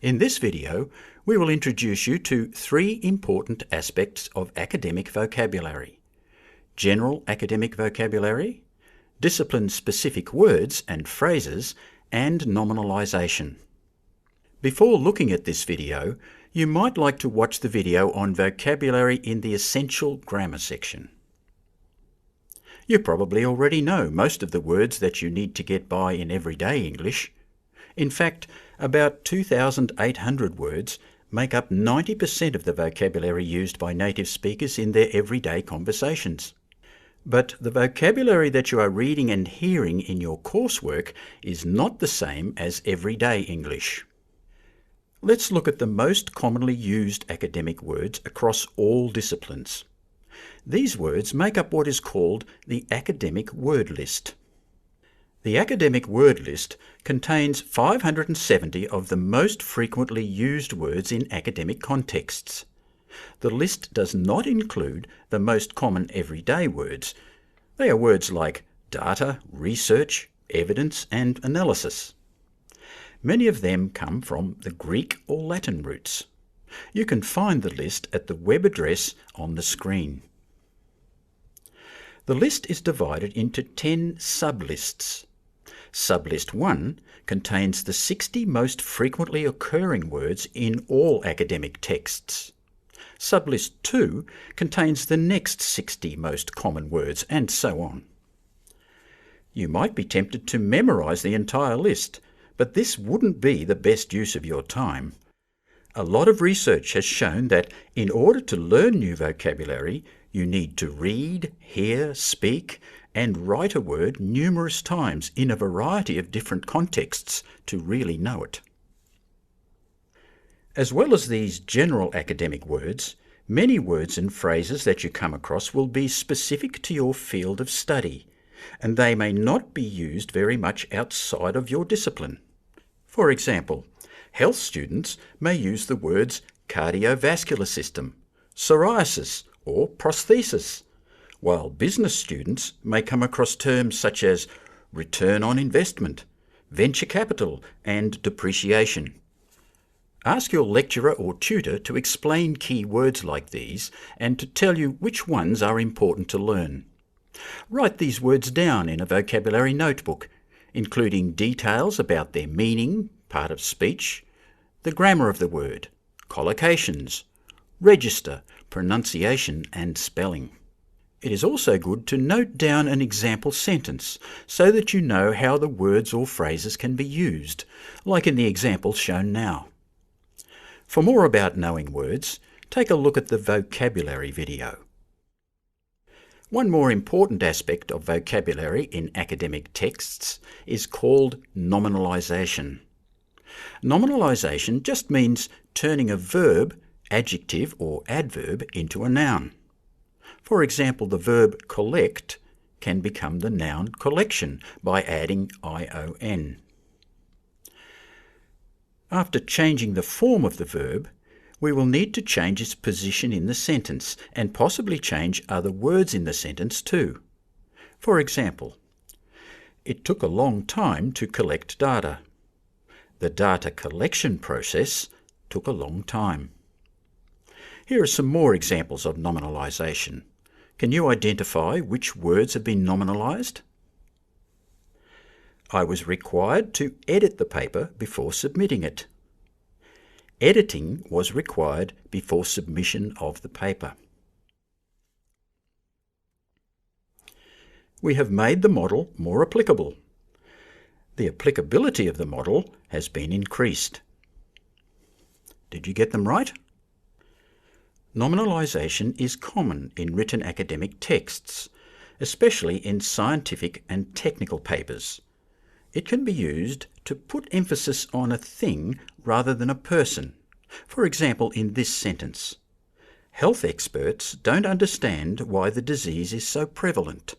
In this video, we will introduce you to three important aspects of academic vocabulary: general academic vocabulary, discipline-specific words and phrases, and nominalization. Before looking at this video, you might like to watch the video on vocabulary in the Essential Grammar section. You probably already know most of the words that you need to get by in everyday English. In fact, about 2,800 words make up 90% of the vocabulary used by native speakers in their everyday conversations. But the vocabulary that you are reading and hearing in your coursework is not the same as everyday English. Let's look at the most commonly used academic words across all disciplines. These words make up what is called the academic word list. The academic word list contains 570 of the most frequently used words in academic contexts. The list does not include the most common everyday words. They are words like data, research, evidence, and analysis. Many of them come from the Greek or Latin roots. You can find the list at the web address on the screen. The list is divided into 10 sublists. Sublist 1 contains the 60 most frequently occurring words in all academic texts. Sublist 2 contains the next 60 most common words, and so on. You might be tempted to memorize the entire list, but this wouldn't be the best use of your time. A lot of research has shown that in order to learn new vocabulary, you need to read, hear, speak, and write a word numerous times in a variety of different contexts to really know it. As well as these general academic words, many words and phrases that you come across will be specific to your field of study, and they may not be used very much outside of your discipline. For example, health students may use the words cardiovascular system, psoriasis, or prosthesis, while business students may come across terms such as return on investment, venture capital, and depreciation. Ask your lecturer or tutor to explain key words like these and to tell you which ones are important to learn. Write these words down in a vocabulary notebook, including details about their meaning, part of speech, the grammar of the word, collocations, register, pronunciation, and spelling. It is also good to note down an example sentence so that you know how the words or phrases can be used, like in the example shown now. For more about knowing words, take a look at the vocabulary video. One more important aspect of vocabulary in academic texts is called nominalization. Nominalization just means turning a verb, adjective, or adverb into a noun. For example, the verb collect can become the noun collection by adding ion. After changing the form of the verb, we will need to change its position in the sentence and possibly change other words in the sentence too. For example, it took a long time to collect data. The data collection process took a long time. Here are some more examples of nominalization. Can you identify which words have been nominalized? I was required to edit the paper before submitting it. Editing was required before submission of the paper. We have made the model more applicable. The applicability of the model has been increased. Did you get them right? Nominalization is common in written academic texts, especially in scientific and technical papers. It can be used to put emphasis on a thing rather than a person. For example, in this sentence, health experts don't understand why the disease is so prevalent.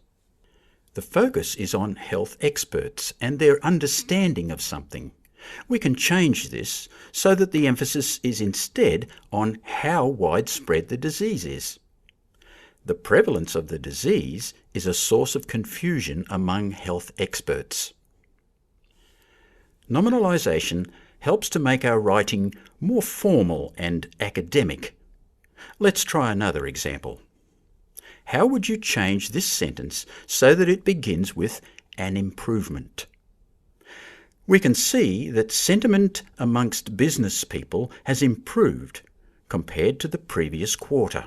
The focus is on health experts and their understanding of something. We can change this so that the emphasis is instead on how widespread the disease is. The prevalence of the disease is a source of confusion among health experts. Nominalization helps to make our writing more formal and academic. Let's try another example. How would you change this sentence so that it begins with an improvement? We can see that sentiment amongst business people has improved compared to the previous quarter.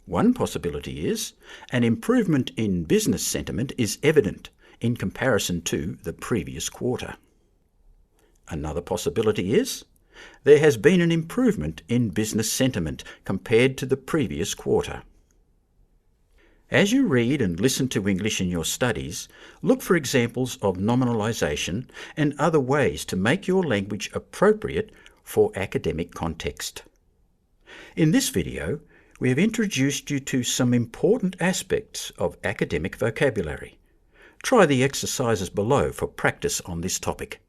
One possibility is an improvement in business sentiment is evident in comparison to the previous quarter. Another possibility is there has been an improvement in business sentiment compared to the previous quarter. As you read and listen to English in your studies, look for examples of nominalization and other ways to make your language appropriate for academic context. In this video, we have introduced you to some important aspects of academic vocabulary. Try the exercises below for practice on this topic.